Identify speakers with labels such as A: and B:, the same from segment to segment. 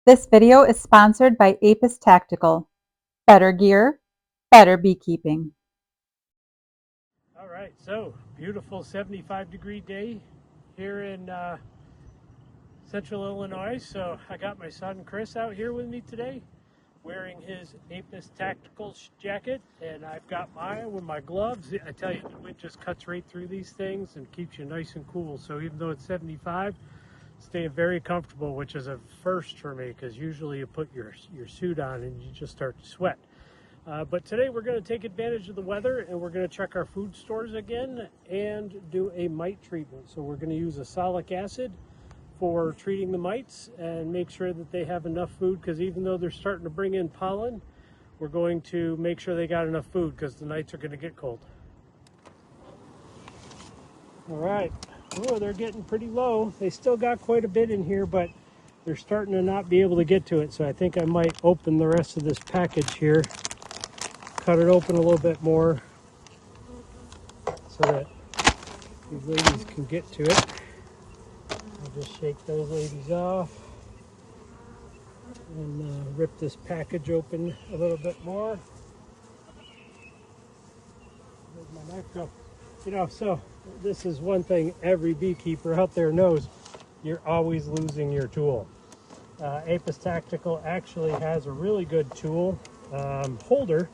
A: This video is sponsored by Apis Tactical. Better gear, better beekeeping.
B: All right, so beautiful 75-degree day here in central Illinois. So I got my son Chris out here with me today wearing his Apis Tactical jacket, and I've got mine with my gloves. I tell you, the wind just cuts right through these things and keeps you nice and cool. So even though it's 75, staying very comfortable, which is a first for me because usually you put your suit on and you just start to sweat. But today we're going to take advantage of the weather and we're going to check our food stores again and do a mite treatment. So we're going to use azelaic acid for treating the mites and make sure that they have enough food, because even though they're starting to bring in pollen, we're going to make sure they got enough food because the nights are going to get cold. All right. Oh, they're getting pretty low. They still got quite a bit in here, but they're starting to not be able to get to it. So I think I might open the rest of this package here, cut it open a little bit more so that these ladies can get to it. I'll just shake those ladies off and rip this package open a little bit more. Where'd my knife go? You know, so this is one thing every beekeeper out there knows: you're always losing your tool. Apis Tactical actually has a really good tool holder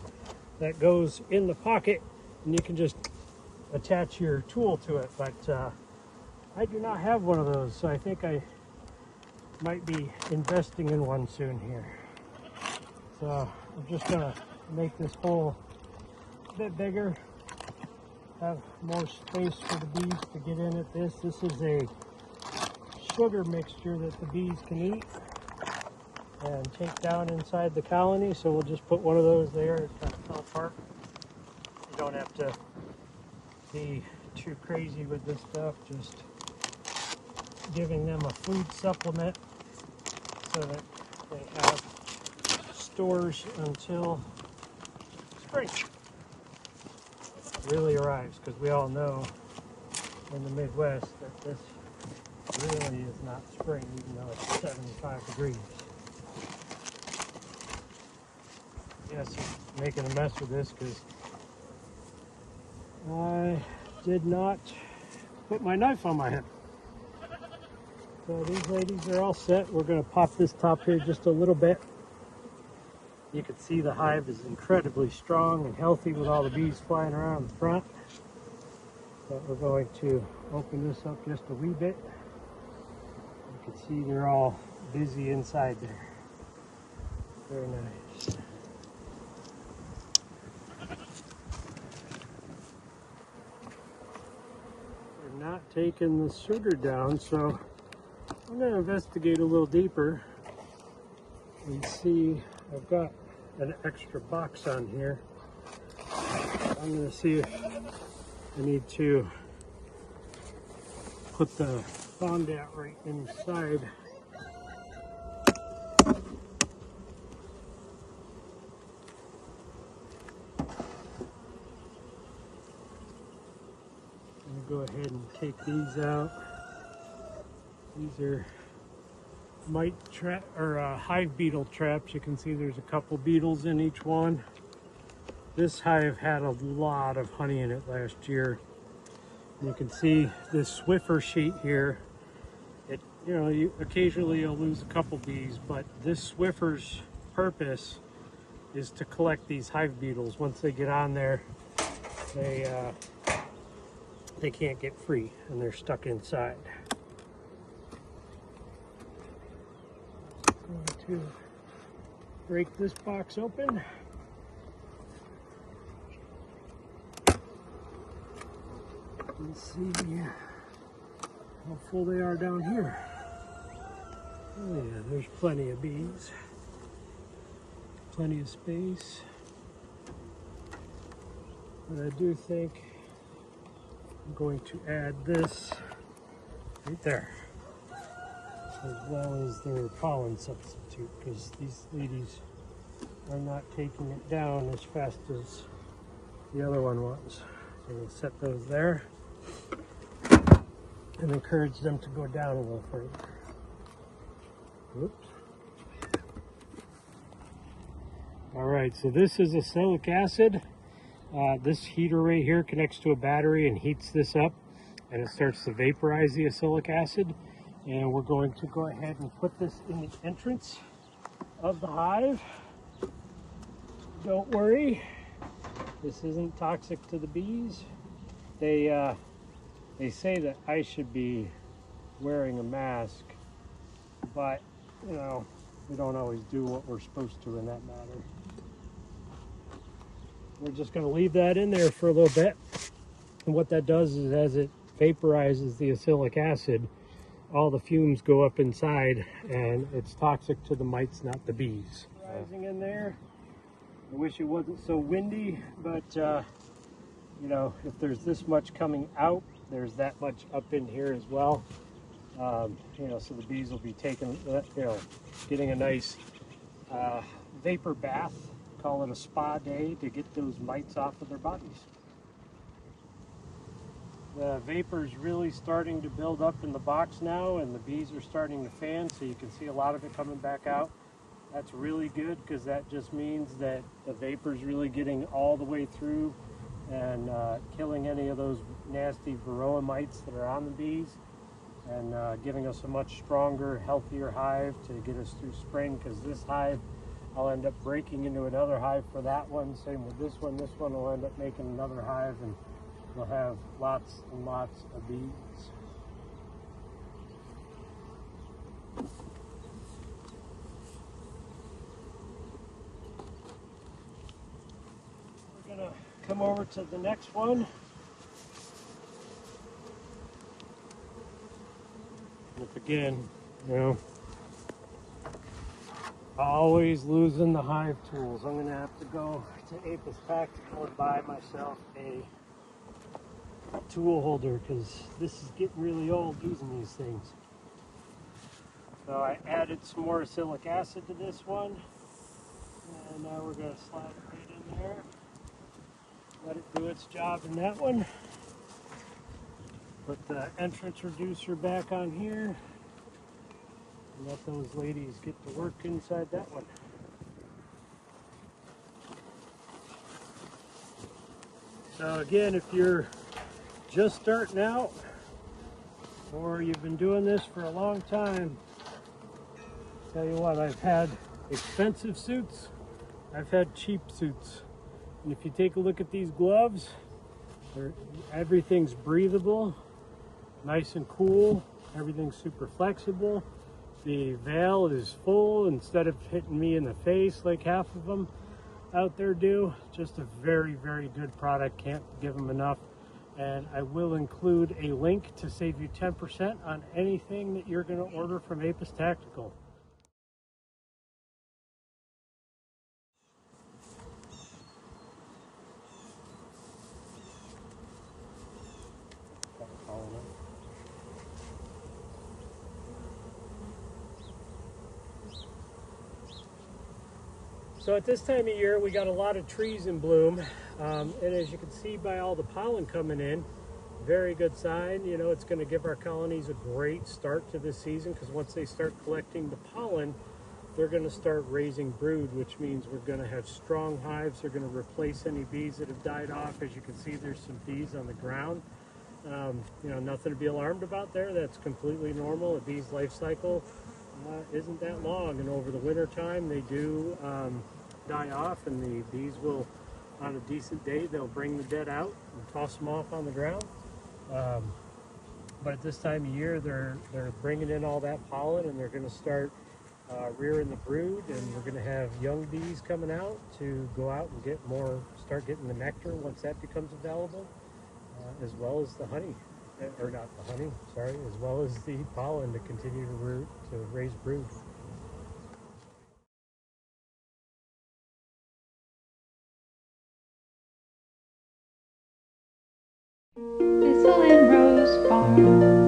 B: that goes in the pocket, and you can just attach your tool to it. But I do not have one of those, so I think I might be investing in one soon here. So I'm just gonna make this hole a bit bigger, have more space for the bees to get in at this. This is a sugar mixture that the bees can eat and take down inside the colony. So we'll just put one of those there. It's kind of fell apart. You don't have to be too crazy with this stuff, just giving them a food supplement so that they have stores until spring really arrives, because we all know in the Midwest that this really is not spring, even though it's 75 degrees. Yes, I'm making a mess with this because I did not put my knife on my hip. So these ladies are all set. We're going to pop this top here just a little bit. You can see the hive is incredibly strong and healthy with all the bees flying around in front. But we're going to open this up just a wee bit. You can see they're all busy inside there. Very nice. They're not taking the sugar down, so I'm going to investigate a little deeper and see. I've got an extra box on here. I'm going to see if I need to put the fondant right inside. I'm going to go ahead and take these out. These are mite trap or hive beetle traps. You can see there's a couple beetles in each one. This hive had a lot of honey in it last year. You can see this Swiffer sheet here. It, you know, occasionally you'll lose a couple bees, but this Swiffer's purpose is to collect these hive beetles. Once they get on there, they can't get free and they're stuck inside. I'm going to break this box open. Let's see how full they are down here. Oh yeah, there's plenty of bees. Plenty of space. But I do think I'm going to add this right there, as well as their pollen substitute, because these ladies are not taking it down as fast as the other one was. So we'll set those there and encourage them to go down a little further. Oops. right, so this is acylic acid. This heater right here connects to a battery and heats this up, and it starts to vaporize the acylic acid. And we're going to go ahead and put this in the entrance of the hive. Don't worry, this isn't toxic to the bees. They say that I should be wearing a mask, but you know, we don't always do what we're supposed to in that matter. We're just going to leave that in there for a little bit. And what that does is, as it vaporizes the acylic acid, all the fumes go up inside, and it's toxic to the mites, not the bees. Rising in there. I wish it wasn't so windy, but you know, if there's this much coming out, there's that much up in here as well. You know, so the bees will be taking, you know, getting a nice vapor bath, call it a spa day, to get those mites off of their bodies. The vapor is really starting to build up in the box now, and the bees are starting to fan, so you can see a lot of it coming back out. That's really good, because that just means that the vapor is really getting all the way through and killing any of those nasty varroa mites that are on the bees, and giving us a much stronger, healthier hive to get us through spring. Because this hive, I'll end up breaking into another hive for that one. Same with this one. This one will end up making another hive, and we'll have lots and lots of bees. We're gonna come over to the next one. If again, you know, always losing the hive tools. I'm gonna have to go to Apis Tactical and buy myself a tool holder, because this is getting really old using these things. So I added some more acylic acid to this one, and now we're going to slide it right in there. Let it do its job in that one. Put the entrance reducer back on here, and let those ladies get to work inside that one. So again, if you're just starting out, or you've been doing this for a long time, tell you what, I've had expensive suits, I've had cheap suits. And if you take a look at these gloves, everything's breathable, nice and cool, everything's super flexible. The veil is full instead of hitting me in the face like half of them out there do. Just a very, very good product, can't give them enough. And I will include a link to save you 10% on anything that you're going to order from Apis Tactical. So at this time of year, we got a lot of trees in bloom, and as you can see by all the pollen coming in, very good sign. You know, it's going to give our colonies a great start to this season, because once they start collecting the pollen, they're going to start raising brood, which means we're going to have strong hives. They're going to replace any bees that have died off. As you can see, there's some bees on the ground. You know, nothing to be alarmed about there. That's completely normal. A bee's life cycle isn't that long, and over the winter time they do die off, and the bees will, on a decent day, they'll bring the dead out and toss them off on the ground. But at this time of year, they're bringing in all that pollen, and they're going to start rearing the brood, and we're going to have young bees coming out to go out and get more, start getting the nectar once that becomes available, as well as the honey, or not the honey, sorry, as well as the pollen to continue to raise brood.
C: Thistle and Rose Farm.